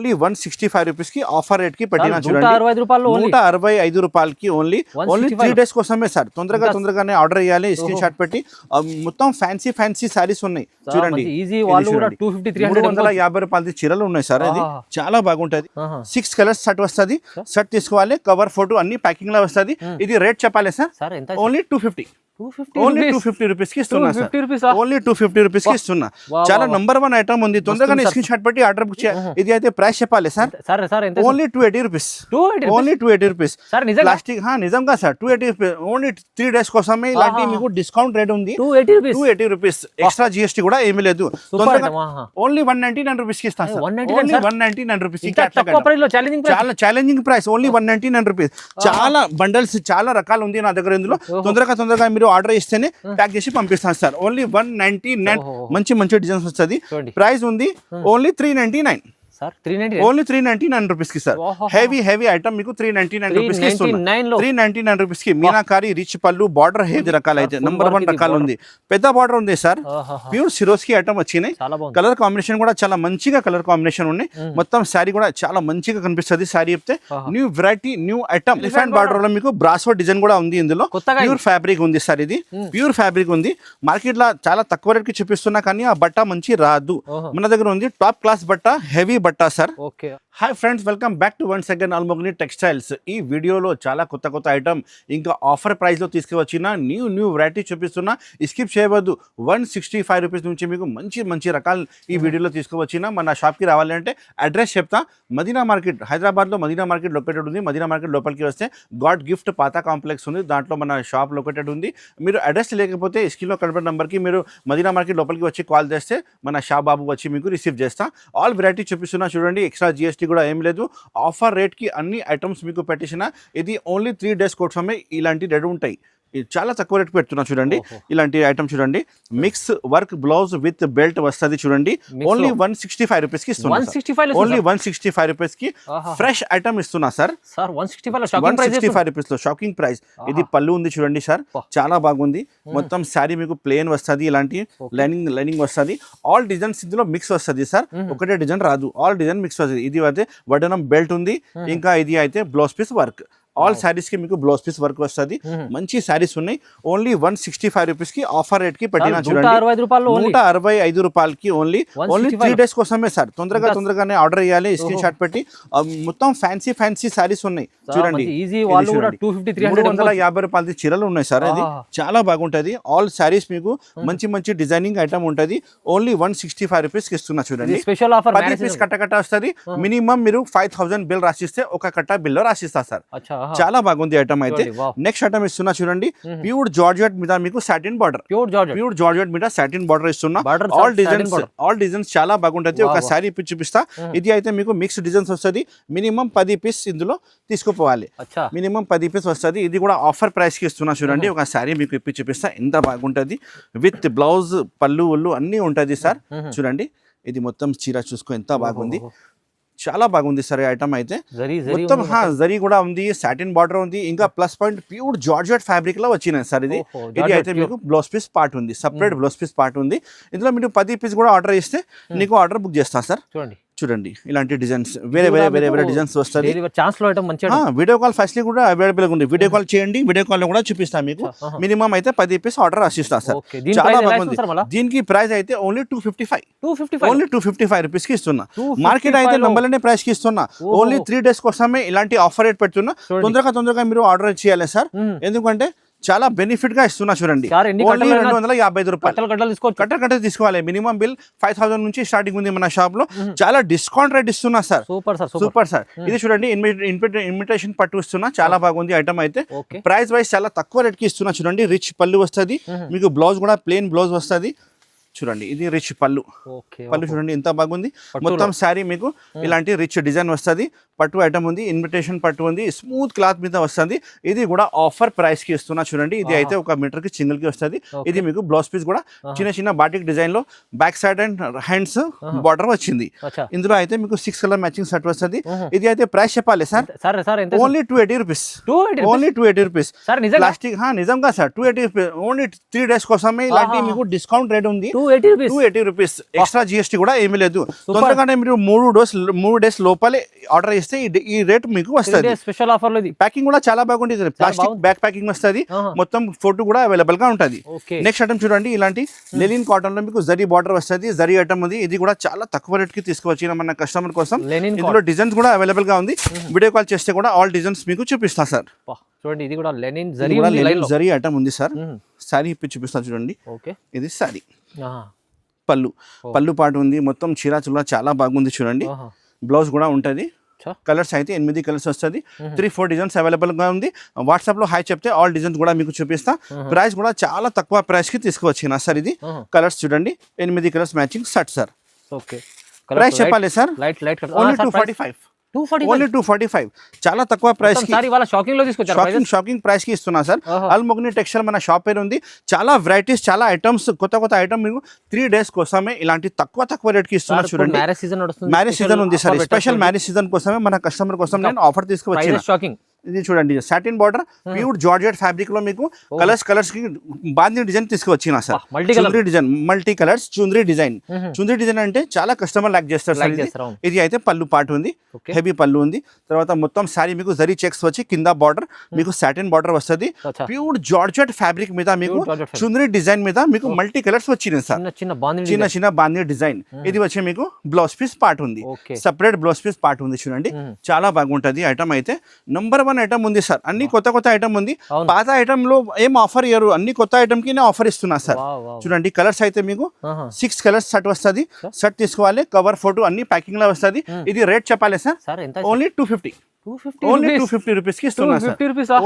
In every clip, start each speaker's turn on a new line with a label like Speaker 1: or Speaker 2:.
Speaker 1: Only 165 rupees కి offer rate కి పెట్టినా చూడండి. 165 రూపాయలకి ఓన్లీ 3 డేస్ కోసమే సార్. తొందరగానే ఆర్డర్ చేయాలి. స్క్రీన్ షాట్ పెట్టి మొత్తం ఫ్యాన్సీ సారీస్ ఉన్నాయి చూడండి. 350 రూపాయలది చీరలు ఉన్నాయి సార్. అది చాలా బాగుంటది. 6 కలర్స్ సెట్ వస్తుంది. సెట్ తీసుకోవాలి. కవర్ ఫోటో అన్ని ప్యాకింగ్ లో వస్తుంది. ఇది రేట్ చెప్పాలి సార్. ఓన్లీ 250. ఓన్లీ 250 రూపీస్ కి ఇస్తున్నా సార్. ఓన్లీ 250 రూపీస్ కి ఇస్తున్నా. చాలా నంబర్ 1 ఐటమ్ ఉంది. తొందరగానే స్క్రీన్ షాట్ పెట్టి ఆర్డర్ బుక్ చేయాలి. ఇది అయితే ప్రైస్ చెప్పాలి sir. Only 280 rupees. Only 280 rupees. Plastic నిజంగా సార్ 280 రూపీస్. ఓన్లీ 3 డేస్ కోసమే ఇలాంటి మీకు డిస్కౌంట్ రేట్ ఉంది. 280 రూపీస్. ఎక్స్ట్రా జిఎస్టీ కూడా ఏమీ లేదు. ఓన్లీ 199 రూపీస్ కి ఇస్తాను సార్. Only 199 rupees. చాలా ఛాలెంజింగ్ ప్రైస్. Only 199 rupees. చాలా బండల్స్ చాలా రకాలు ఉంది నా దగ్గర. ఇందులో తొందరగా మీరు ఆర్డర్ ఇస్తేనే ప్యాక్ చేసి పంపిస్తాను సార్. ఓన్లీ 199. మంచి డిజైన్స్ వస్తుంది. ప్రైస్ ఉంది ఓన్లీ 399. ఓన్లీ 399 రూపీస్ కి సార్. హెవీ ఐటమ్ మీకు 399 రూపీస్ కి ఇస్తున్నా. 399 రూపీస్ కి మీనాకారి రిచ్ పళ్ళు బార్డర్ హెవీ రకాలు అయితే నంబర్ 1 రకాలు ఉంది. పెద్ద బార్డర్ ఉంది సార్. ప్యూర్ సిరోస్కి ఐటమ్ వచ్చినాయి. కలర్ కాంబినేషన్ కూడా చాలా మంచిగా కలర్ కాంబినేషన్ ఉన్నాయి. మొత్తం శారీ కూడా చాలా మంచిగా కనిపిస్తుంది. శారీ చెప్తే new variety new item. Elephant border లో మీకు బ్రాసో డిజైన్ కూడా ఉంది. ఇందులో ప్యూర్ ఫ్యాబ్రిక్ ఉంది సార్. ఇది ప్యూర్ ఫ్యాబ్రిక్ ఉంది. మార్కెట్ లో చాలా తక్కువ రేట్ కి చూపిస్తున్నా కానీ ఆ బట్ట మంచి రాదు. మన దగ్గర ఉంది టాప్ క్లాస్ బట్ట, హెవీ బట్ట sir. Okay hi friends, welcome back to once again అల్మోగ్ని textiles. ఈ వీడియోలో చాలా కొత్త ఐటమ్ ఇంకా ఆఫర్ ప్రైస్లో తీసుకువచ్చిన న్యూ వెరైటీ చూపిస్తున్నా. స్కిప్ చేయవద్దు. 165 రూపీస్ నుంచి మీకు మంచి రకాలు ఈ వీడియోలో తీసుకువచ్చిన. మన షాప్కి రావాలంటే అడ్రస్ చెప్తా. మదీనా మార్కెట్, హైదరాబాద్లో మదీనా మార్కెట్ లొకేటెడ్ ఉంది. మదీనా మార్కెట్ లోపలికి వస్తే గాడ్ గిఫ్ట్ పాత కాంప్లెక్స్ ఉంది. దాంట్లో మన షాప్ లొకేటెడ్ ఉంది. మీరు అడ్రస్ లేకపోతే స్క్రీన్లో కనబడే నెంబర్కి మీరు మదీనా మార్కెట్ లోపలికి వచ్చి కాల్ చేస్తే మన షాప్ బాబు వచ్చి మీకు రిసీవ్ చేస్తా. ఆల్ వెరైటీ చూపిస్తున్నా చూడండి. ఎక్స్ట్రా జిఎస్టీ కూడా ఏం లేదు. ఆఫర్ రేట్ కి అన్ని ఐటమ్స్ మీకు పెట్టేసిన. ఇది ఓన్లీ 3 డేస్ కోసమే ఇలాంటి రేట్ ఉంటాయి. చాలా తక్కువ రేట్ పెడుతున్నా చూడండి. ఇలాంటి ఐటమ్ చూడండి. Mix work blouse with belt వస్తుంది చూడండి. ఓన్లీ 165 రూపీస్ కి ఇస్తున్నా. ఓన్లీ 165 రూపీస్ కి ఫ్రెష్ ఐటమ్ ఇస్తున్నా సార్. 165 రూపీస్ లో షాకింగ్ ప్రైస్. ఇది పళ్ళు ఉంది చూడండి సార్. చాలా బాగుంది. మొత్తం శారీ మీకు ప్లేన్ వస్తుంది. ఇలాంటి లైనింగ్ వస్తుంది. ఆల్ డిజైన్స్ ఇందులో మిక్స్ వస్తుంది సార్. ఒకటే డిజైన్ రాదు. ఆల్ డిజైన్ మిక్స్ వస్తుంది. ఇది అయితే వడనం బెల్ట్ ఉంది. ఇంకా ఇది అయితే blouse piece work. All saris కి మీకు బ్లౌజ్ పీస్ వర్క్ వస్తుంది. మంచి శారీస్ ఉన్నాయి. ఓన్లీ 165 రూపీస్ కి ఆఫర్ రేట్ కి పెట్టినా చూడండి. 165 రూపాయలకి ఓన్లీ 3 డేస్ కోసమే సార్. తొందరగానే ఆర్డర్ చేయాలి. స్క్రీన్ షాట్ పెట్టి మొత్తం ఫ్యాన్సీ శారీస్ ఉన్నాయి చూడండి. 350 రూపాయలది చీరలు ఉన్నాయి సార్. అది చాలా బాగుంటది. ఆల్ శారీస్ మీకు మంచి డిజైనింగ్ ఐటమ్ ఉంటది. ఓన్లీ 165 రూపీస్ కి ఇస్తున్నా చూడండి. 10 పీస్ కట్ట వస్తుంది. మినిమం మీరు 5000 బిల్ రాసిస్తే ఒక కట్ట బిల్ రాసిస్తా సార్. చాలా బాగుంది ఐటమ్ అయితే. నెక్స్ట్ ఐటమ్ ఇస్తున్నా చూడండి. ప్యూర్ జార్జెట్ మీద మీకు సాటిన్ బార్డర్. ప్యూర్ జార్జెట్ మీద సాటిన్ బార్డర్ ఇస్తున్నా. ఆల్ డిజైన్స్ చాలా బాగుంటది. ఒక శారీ ఇప్పి చూపిస్తా. ఇది అయితే మీకు మిక్స్ డిజైన్స్ వస్తుంది. మినిమం 10 పీస్ ఇందులో తీసుకుపోవాలి. మినిమం 10 పీస్ వస్తుంది. ఇది కూడా ఆఫర్ ప్రైస్ కి ఇస్తున్నా చూడండి. ఒక శారీ మీకు ఇప్పి చూపిస్తా. ఎంత బాగుంటది. విత్ బ్లౌజ్ పళ్ళు అన్ని ఉంటది సార్. చూడండి. ఇది మొత్తం చీర చూసుకో ఎంత బాగుంది. చాలా బాగుంది సార్ ఐటమ్ అయితే. మొత్తం జరీ కూడా ఉంది. సాటిన్ బార్డర్ ఉంది. ఇంకా plus point pure georgette fabric లో వచ్చినాయి సార్. ఇది అయితే మీకు బ్లౌజ్ పీస్ పార్ట్ ఉంది. సపరేట్ బ్లౌజ్ పీస్ పార్ట్ ఉంది. ఇందులో మీరు 10 పీస్ కూడా ఆర్డర్ ఇస్తే నీకు ఆర్డర్ బుక్ చేస్తాను సార్. చూడండి ఇలాంటి డిజైన్స్ వేరే డిజైన్స్ వస్తుంది. వీడియో కాల్ ఫెసిలిటీ కూడా అవైలబుల్ ఉంది. వీడియో కాల్ చేయండి. వీడియో కాల్ కూడా చూపిస్తాను మీకు. మినిమం అయితే 10 పీస్ ఆర్డర్ రాసిస్తా సార్. చాలా బాగుంది. దీనికి ప్రైస్ అయితే ఓన్లీ 255. ఓన్లీ 255 రూపీస్ కి ఇస్తున్నా. మార్కెట్ అయితే నంబర్లనే ప్రైస్ కి ఇస్తున్నా. ఓన్లీ 3 డేస్ కోసమే ఇలాంటి ఆఫర్ రేట్ పెడుతున్నా. తొందరగా మీరు ఆర్డర్ చేయాలి సార్. ఎందుకంటే చాలా బెనిఫిట్ గా ఇస్తున్నా చూడండి. 250 రూపాయలు కట్ట తీసుకోవాలి. మినిమం బిల్ 5000 నుంచి స్టార్టింగ్ ఉంది మన షాప్ లో. చాలా డిస్కౌంట్ రేట్ ఇస్తున్నా సార్. Super sir. ఇది చూడండి. ఇన్విటేషన్ పట్టు ఇస్తున్నా. చాలా బాగుంది ఐటమ్ అయితే. ప్రైస్ వైజ్ చాలా తక్కువ రేట్ కి ఇస్తున్నా చూడండి. రిచ్ పళ్ళు వస్తుంది. మీకు బ్లౌజ్ కూడా ప్లేన్ బ్లౌజ్ వస్తుంది. చూడండి. ఇది రిచ్ పళ్ళు చూడండి ఎంత బాగుంది. మొత్తం శారీ మీకు ఇలాంటి రిచ్ డిజైన్ వస్తుంది. పట్టు ఐటమ్ ఉంది. ఇన్విటేషన్ పట్టు ఉంది. స్మూత్ క్లాత్ మీద వస్తుంది. ఇది కూడా ఆఫర్ ప్రైస్ కి ఇస్తున్నా చూడండి. ఇది అయితే 1 మీటర్ కి సింగిల్ కి వస్తుంది. ఇది మీకు బ్లౌజ్ పీస్ కూడా చిన్న బాటిక్ డిజైన్ లో back side and hands border వచ్చింది. ఇందులో అయితే మీకు 6 కలర్ మ్యాచింగ్ సెట్ వస్తుంది. ఇది అయితే ప్రైస్ చెప్పాలి sir. Only 280 rupees. Only 280 rupees. Plastic నిజంగా సార్ 280 రూపీస్. ఓన్లీ 3 డేస్ కోసమే ఇలాంటి మీకు డిస్కౌంట్ రేట్ ఉంది. 280 రూపీస్. ఎక్స్ట్రా జిఎస్టీ కూడా ఏమీ లేదు. తొందరగానే మీరు 3 డేస్ లోపలే ఆర్డర్ చేస్తే ఈ రేట్ మీకు వస్తుంది.
Speaker 2: స్పెషల్ ఆఫర్ లో
Speaker 1: ప్యాకింగ్ కూడా చాలా బాగుంటుంది. ప్లాస్టిక్ బ్యాక్ ప్యాకింగ్ వస్తుంది. మొత్తం ఫోటో కూడా అవైలబుల్ గా ఉంటుంది. నెక్స్ట్ ఐటమ్ చూడండి, ఇలాంటి లెనిన్ కాటన్ లో మీకు జరీ బార్డర్ వస్తుంది. జరీ ఐటమ్ ఉంది. ఇది కూడా చాలా తక్కువ రేట్ కి తీసుకువచ్చిన మన కస్టమర్ కోసం. ఇందులో డిజైన్స్ కూడా అవైలబుల్ గా ఉంది. వీడియో కాల్ చేస్తే కూడా ఆల్ డిజైన్స్ మీకు చూపిస్తా సార్.
Speaker 2: చూడండి, ఇది కూడా లెనిన్
Speaker 1: జరీ ఐటమ్ ఉంది సార్. సారీ ఇప్పి చూపిస్తా చూడండి. ఇది సారీ. పళ్ళు పాటు ఉంది. మొత్తం చీర చులా చాలా బాగుంది చూడండి. బ్లౌజ్ కూడా ఉంటుంది. కలర్స్ అయితే 8 కలర్స్ వస్తుంది. 3-4 డిజైన్స్ అవైలబుల్ గా ఉంది. వాట్సాప్ లో హాయ్ చెప్తే ఆల్ డిజైన్స్ కూడా మీకు చూపిస్తా. ప్రైస్ కూడా చాలా తక్కువ ప్రైస్ కి తీసుకువచ్చిన సార్. ఇది కలర్స్ చూడండి, 8 colours matching set sir. Price చెప్పాలి సార్, ఓన్లీ 245. ఓన్లీ 245. చాలా తక్కువ ప్రైస్ కి షాకింగ్ ప్రైస్ కి ఇస్తున్నా సార్. అల్మోగ్ని టెక్స్టైల్ మన షాప్ పేరు ఉంది. చాలా వెరైటీస్, చాలా ఐటమ్స్, కొత్త ఐటమ్ మీకు 3 డేస్ కోసమే ఇలాంటి తక్కువ రేట్ కి ఇస్తున్నా చూడండి. మ్యారేజ్ సీజన్ ఉంది సార్. స్పెషల్ మ్యారేజ్ సీజన్ కోసమే మన కస్టమర్ కోసం నేను ఆఫర్ తీసుకువచ్చిన. ఇది చూడండి, satin border, pure georgette fabric లో మీకు కలర్స్ కి బాంధీ డిజైన్ తీసుకువచ్చిన sir. Chunri design, multi colours chunri design. Chunri design అంటే చాలా కస్టమర్ లైక్ చేస్తారు సార్. ఇది అయితే పళ్ళు పాటు ఉంది, హెవీ పళ్ళు ఉంది. తర్వాత మొత్తం శారీ మీకు జరీ చెక్స్ వచ్చి కింద బార్డర్ మీకు సాటిన్ బార్డర్ వస్తుంది. ప్యూర్ జార్జెట్ ఫ్యాబ్రిక్ మీద మీకు చుందరీ డిజైన్ మీద మీకు మల్టీ కలర్స్ వచ్చినాయి సార్. చిన్న బాంధీ డిజైన్. ఇది వచ్చి మీకు బ్లౌజ్ పీస్ పార్ట్ ఉంది, సెపరేట్ బ్లౌజ్ పీస్ పార్ట్ ఉంది చూడండి. చాలా బాగుంటది ఐటమ్ అయితే. నంబర్ 1 ఐటమ్ ఉంది సార్. అన్ని కొత్త ఐటమ్ ఉంది. పాత ఐటమ్ లో ఏం ఆఫర్ ఇయ్యరు, అన్ని కొత్త ఐటమ్ కి ఆఫర్ ఇస్తున్నా సార్. చూడండి, కలర్స్ అయితే మీకు 6 కలర్స్ సెట్ వస్తుంది. సెట్ తీసుకోవాలి, కవర్ ఫోటో అన్ని ప్యాకింగ్ లో వస్తుంది. ఇది రేట్ చెప్పాలి సార్, ఓన్లీ 250. ఓన్లీ 250 రూపీస్ కి ఇస్తున్నా సార్.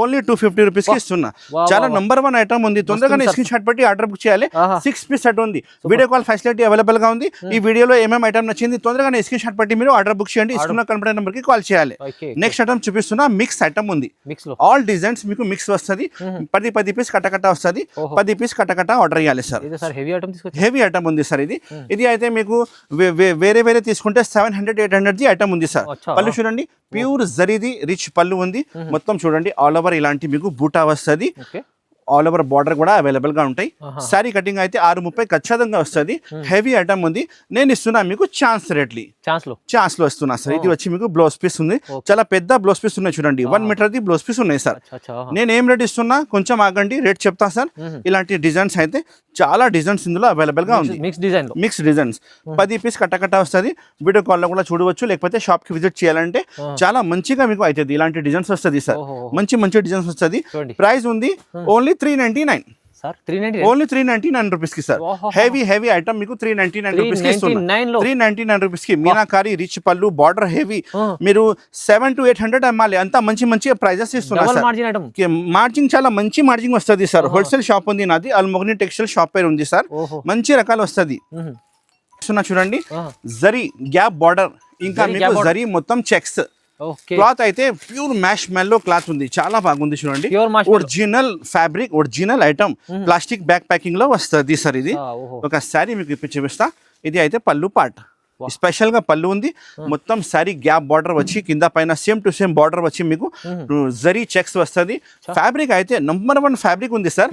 Speaker 1: ఓన్లీ 250 రూపీస్ కి ఇస్తున్నా. చాలా నంబర్ 1 ఐటమ్ ఉంది. తొందరగానే స్క్రీన్ షాట్ పెట్టి ఆర్డర్ బుక్ చేయాలి. 6 పీస్ సెట్ ఉంది. వీడియో కాల్ ఫెసిలిటీ అవైలబుల్ గా ఉంది. ఈ వీడియోలో ఏమేమి ఐటమ్ నచ్చింది తొందరగానే స్క్రీన్ షాట్ పెట్టి మీరు ఆర్డర్ బుక్ చేయండి. ఇస్తున్న కంప్యూటర్ నెంబర్ కి కాల్ చేయాలి. నెక్స్ట్ ఐటమ్ చూపిస్తున్నా, మిక్స్ ఐటమ్ ఉంది. ఆల్ డిజైన్స్ మీకు మిక్స్ వస్తుంది. 10 పీస్ కట్టకట్ట వస్తుంది. 10 పీస్ కట్టకట్ట ఆర్డర్ చేయాలి సార్. హెవీ ఐటమ్ ఉంది సార్. ఇది అయితే మీకు వేరే తీసుకుంటే 700-800 ది ఐటమ్ ఉంది సార్. పళ్ళు చూడండి, ప్యూర్ జరీది రిచ్ పళ్ళు ఉంది. మొత్తం చూడండి, ఆల్ ఓవర్ ఇలాంటి మీకు బూటా వస్తుంది. ఆల్ ఓవర్ బార్డర్ కూడా అవైలబుల్ గా ఉంటాయి. సారీ కటింగ్ అయితే 630 ఖచ్చితంగా వస్తుంది. హెవీ ఐటమ్ ఉంది. నేను ఇస్తున్నా మీకు ఛాన్స్ లో ఇస్తున్నా సార్. ఇది వచ్చి మీకు బ్లౌజ్ పీస్ ఉంది. చాలా పెద్ద బ్లౌజ్ పీస్ ఉన్నాయి చూడండి. 1 మీటర్ ది బ్లౌజ్ పీస్ ఉన్నాయి సార్. నేను ఏం రేట్ ఇస్తున్నా కొంచెం ఆగండి, రేట్ చెప్తా సార్. ఇలాంటి డిజైన్స్ అయితే చాలా డిజైన్స్ ఇందులో అవైలబుల్ గా ఉంది. మిక్స్ డిజైన్స్ 10 పీస్ కట్టకట్ట వస్తుంది. వీడియో కాల్ లో కూడా చూడవచ్చు, లేకపోతే షాప్ కి విజిట్ చేయాలంటే చాలా మంచిగా మీకు అవుతుంది. ఇలాంటి డిజైన్స్ వస్తుంది సార్. మంచి డిజైన్స్ వస్తుంది. ప్రైస్ ఉంది ఓన్లీ 399. ఓన్లీ 399 రూపీస్ కి సార్. హెవీ ఐటమ్ మీకు 399 రూపీస్ కి ఇస్తున్నా. 399 రూపీస్ కి మీనాకారి రిచ్ పళ్ళు, బార్డర్ హెవీ. మీరు 700 to 800 అమ్మాలి. అంతా మంచి ప్రైజెస్ ఇస్తున్నా సార్. మార్జింగ్ చాలా మంచి మార్జింగ్ వస్తుంది సార్. హోల్సేల్ షాప్ ఉంది నాది, అల్మోగ్ని టెక్స్టైల్ షాప్ పేరు ఉంది సార్. మంచి రకాలు వస్తుంది. చూడండి, జరీ గ్యాప్ బార్డర్, ఇంకా మీకు జరీ మొత్తం చెక్స్. క్లాత్ అయితే ప్యూర్ మ్యాష్ మెల్లో క్లాత్ ఉంది. చాలా బాగుంది చూడండి. Original fabric, original item, plastic back packing లో వస్తుంది సార్. ఇది ఒక శారీ మీకు ఇప్పి చూపిస్తా. ఇది అయితే పళ్ళు పార్ట్. స్పెషల్ గా పళ్ళు ఉంది. మొత్తం సారీ గ్యాప్ బార్డర్ వచ్చి కింద పైన సేమ్ టు సేమ్ బార్డర్ వచ్చి మీకు జరీ చెక్స్ వస్తుంది. ఫ్యాబ్రిక్ అయితే నంబర్ 1 ఫ్యాబ్రిక్ ఉంది సార్.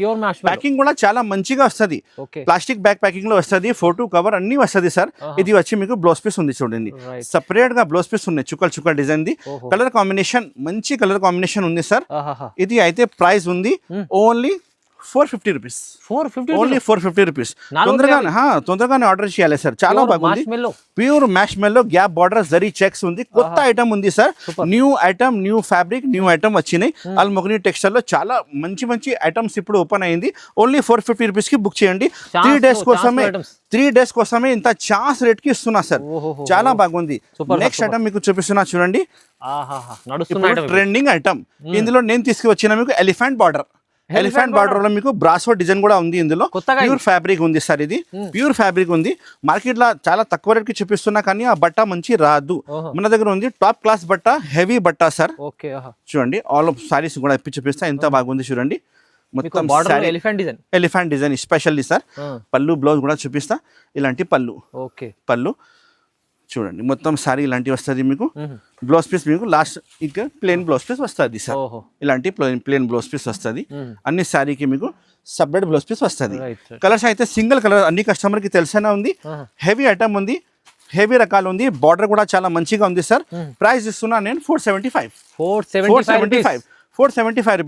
Speaker 1: ప్యాకింగ్ కూడా చాలా మంచిగా వస్తుంది. ప్లాస్టిక్ బ్యాక్ ప్యాకింగ్ లో వస్తుంది. ఫోటో కవర్ అన్ని వస్తుంది సార్. ఇది వచ్చి మీకు బ్లౌజ్ పీస్ ఉంది చూడండి. సెపరేట్ గా బ్లౌజ్ పీస్ ఉన్నాయి. చుక్కల్ డిజైన్ ది. కలర్ కాంబినేషన్ మంచి కలర్ కాంబినేషన్ ఉంది సార్. ఇది అయితే ప్రైస్ ఉంది ఓన్లీ 450 రూపీస్. Only 450 rupees. తొందరగానే ఆర్డర్ చేయాలి సార్. చాలా బాగుంది. ప్యూర్ మ్యాష్ మెల్లో గ్యాప్ బార్డర్ జరీ చెక్స్ ఉంది. కొత్త ఐటమ్ ఉంది sir. New item, new fabric, new item వచ్చినాయి. అల్మోగ్ని టెక్స్టైల్ లో చాలా మంచి ఐటమ్స్ ఇప్పుడు ఓపెన్ అయింది. ఓన్లీ 450 రూపీస్ కి బుక్ చేయండి. 3 డేస్ కోసమే ఇంత ఛాన్స్ రేట్ కి ఇస్తున్నా సార్. చాలా బాగుంది. నెక్స్ట్ ఐటమ్ మీకు చూపిస్తున్నా చూడండి. Trending item. ఇందులో నేను తీసుకువచ్చిన మీకు ఎలిఫెంట్ బార్డర్ లో మీకు బ్రాసో డిజైన్ కూడా ఉంది. ఇందులో ప్యూర్ ఫ్యాబ్రిక్ ఉంది సార్. ఇది ప్యూర్ ఫ్యాబ్రిక్ ఉంది. మార్కెట్ లో చాలా తక్కువ రేట్ కి చూపిస్తున్నా, కానీ ఆ బట్ట మంచి రాదు. మన దగ్గర ఉంది టాప్ క్లాస్ బట్ట, హెవీ బట్ట సార్. చూడండి, ఆల్ ఆఫ్ సారీస్ కూడా ఇప్పి చూపిస్తా. ఎంత బాగుంది చూడండి. మొత్తం ఎలిఫెంట్ డిజైన్ స్పెషల్లీ సార్. పళ్ళు బ్లౌజ్ కూడా చూపిస్తా. ఇలాంటి పళ్ళు చూడండి. మొత్తం సారీ ఇలాంటివి వస్తుంది మీకు. బ్లౌజ్ పీస్ మీకు లాస్ట్ ఇక ప్లేన్ బ్లౌజ్ పీస్ వస్తుంది సార్. ఇలాంటి ప్లేన్ బ్లౌజ్ పీస్ వస్తుంది. అన్ని సారీకి మీకు సపరేట్ బ్లౌజ్ పీస్ వస్తుంది.
Speaker 2: Right sir.
Speaker 1: కలర్స్ అయితే సింగిల్ కలర్ అన్ని కస్టమర్ కి తెలిసేనా ఉంది. హెవీ ఐటమ్ ఉంది, హెవీ రకాలు ఉంది, బార్డర్ కూడా చాలా మంచిగా ఉంది సార్. ప్రైస్ ఇస్తున్నా నేను 475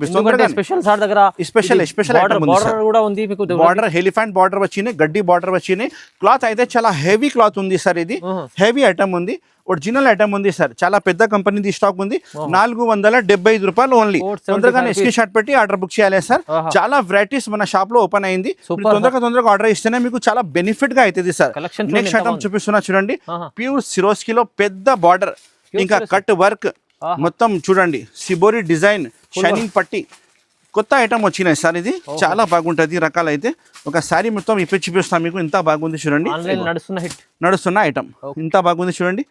Speaker 1: రూపీస్.
Speaker 2: స్పెషల్ సార్ దగ్గర
Speaker 1: స్పెషల్ ఐటమ్ ఉంది సార్.
Speaker 2: కూడా ఉంది మీకు.
Speaker 1: బార్డర్ ఎలిఫెంట్ బార్డర్ వచ్చినాయి, గడ్డి బార్డర్ వచ్చినాయి. క్లాత్ అయితే చాలా హెవీ క్లాత్ ఉంది సార్. ఇది హెవీ ఐటమ్ ఉంది, ఒరిజినల్ ఐటమ్ ఉంది సార్. చాలా పెద్ద కంపెనీది స్టాక్ ఉంది. 475 రూపాయలు ఓన్లీ. తొందరగానే స్క్రీన్ షాట్ పెట్టి ఆర్డర్ బుక్ చేయాలి సార్. చాలా వెరైటీస్ మన షాప్ లో ఓపెన్ అయింది. తొందరగా ఆర్డర్ ఇస్తేనే మీకు చాలా బెనిఫిట్ గా అవుతుంది సార్. నెక్స్ట్ ఐటమ్ చూపిస్తున్నా చూడండి. ప్యూర్ సిరోస్కీలో పెద్ద బార్డర్, ఇంకా కట్ వర్క్ మొత్తం చూడండి. సిబోరి డిజైన్, షైనింగ్ పట్టి, కొత్త ఐటమ్ వచ్చినాయి సార్. ఇది చాలా బాగుంటది. రకాలు అయితే ఒక సారీ మొత్తం చూపిస్తాం మీకు. ఇంత బాగుంది చూడండి, నడుస్తున్న ఐటమ్ ఇంత బాగుంది చూడండి.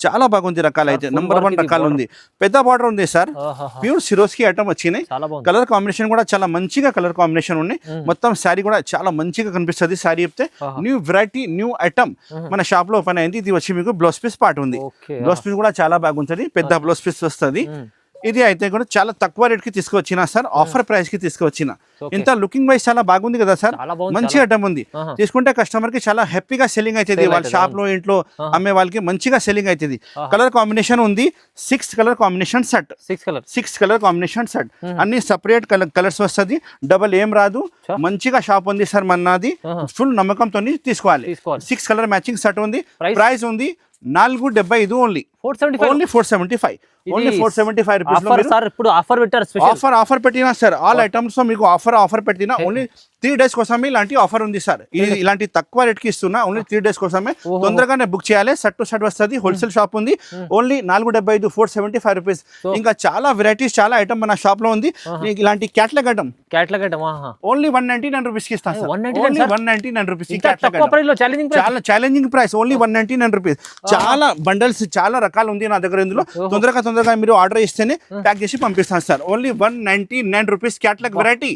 Speaker 1: చాలా బాగుంది రకాలు అయితే. నంబర్ 1 రకాలు ఉంది. పెద్ద బార్డర్ ఉంది సార్. ప్యూర్ సిరోస్కి ఐటమ్ వచ్చినాయి. కలర్ కాంబినేషన్ కూడా చాలా మంచిగా కలర్ కాంబినేషన్ ఉన్నాయి. మొత్తం శారీ కూడా చాలా మంచిగా కనిపిస్తుంది. శారీ చెప్తే న్యూ వెరైటీ, న్యూ ఐటమ్ మన షాప్ లో ఓపెన్ అయింది. ఇది వచ్చి మీకు బ్లౌజ్ పీస్ పార్ట్ ఉంది. బ్లౌజ్ పీస్ కూడా చాలా బాగుంటది, పెద్ద బ్లౌజ్ పీస్ వస్తుంది. ఇది అయితే కూడా చాలా తక్కువ రేట్ కి తీసుకువచ్చిన సార్. ఆఫర్ ప్రైస్ కి తీసుకువచ్చిన. ఇంత లుకింగ్ వైజ్ చాలా బాగుంది కదా సార్. మంచి ఐటమ్ ఉంది. తీసుకుంటే కస్టమర్ కి చాలా హ్యాపీగా సెల్లింగ్ అవుతుంది. వాళ్ళ షాప్ లో ఇంట్లో అమ్మే వాళ్ళకి మంచిగా సెల్లింగ్ అవుతుంది. కలర్ కాంబినేషన్ ఉంది. 6 colour combination set. 6 colour combination set. అన్ని సపరేట్ కలర్స్ వస్తుంది. డబల్ ఏం రాదు. మంచిగా షాప్ ఉంది సార్ మనది. ఫుల్ నమ్మకంతో తీసుకోవాలి. 6 కలర్ మ్యాచింగ్ సెట్ ఉంది. ప్రైస్ ఉంది 475 ఓన్లీ. 475 రూపీస్. ఆఫర్ పెట్టినా సార్. ఆల్ ఐటమ్స్ మీకు ఆఫర్ పెట్టినా ఓన్లీ 3 డేస్ కోసమే ఇలాంటి ఆఫర్ ఉంది సార్. ఇలాంటి తక్కువ రేట్ కి ఇస్తున్నా. ఓన్లీ 3 డేస్ కోసమే. తొందరగానే బుక్ చేయాలి. సెట్ టు సెట్ వస్తుంది. హోల్సేల్ షాప్ ఉంది. Only 475 475 rupees. ఇంకా చాలా వెరైటీస్, చాలా ఐటమ్ మన షాప్ లో ఉంది. ఇలాంటి క్యాట్లాగ్ ఐటమ్ ఓన్లీ 199 రూపీస్ కి ఇస్తాను సార్. 199 రూపీస్. చాలా ఛాలెంజింగ్ ప్రైస్. Only 199 rupees. చాలా బండల్స్, చాలా రకాలు ఉంది నా దగ్గర. ఇందులో తొందరగా మీరు ఆర్డర్ ఇస్తేనే ప్యాక్ చేసి పంపిస్తాను sir. Only 199 rupees catalogue variety.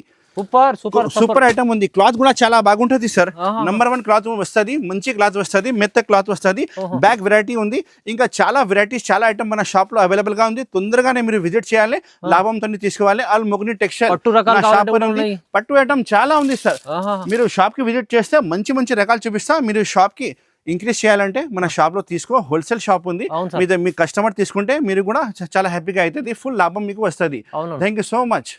Speaker 1: Super item ఉంది. క్లాత్ కూడా చాలా బాగుంటది సార్. నంబర్ 1 క్లాత్ వస్తుంది. మంచి క్లాత్ వస్తుంది. మెత్త క్లాత్ వస్తుంది. బ్యాగ్ వెరైటీ ఉంది. ఇంకా చాలా వెరైటీస్, చాలా ఐటమ్ మన షాప్ లో అవైలబుల్ గా ఉంది. తొందరగానే మీరు విజిట్ చేయాలి. లాభంతో తీసుకోవాలి. ఆల్ మొగ్ని టెక్స్టైల్ షాప్ ఉంది. పట్టు ఐటమ్ చాలా ఉంది సార్. మీరు షాప్ కి విజిట్ చేస్తే మంచి మంచి రకాలు చూపిస్తా. మీరు షాప్ కి ఇంక్రీజ్ చేయాలంటే మన షాప్ లో తీసుకో. హోల్సేల్ షాప్ ఉంది. మీ కస్టమర్ తీసుకుంటే మీరు కూడా చాలా హ్యాపీగా అవుతుంది. ఫుల్ లాభం మీకు వస్తుంది. Thank you so much.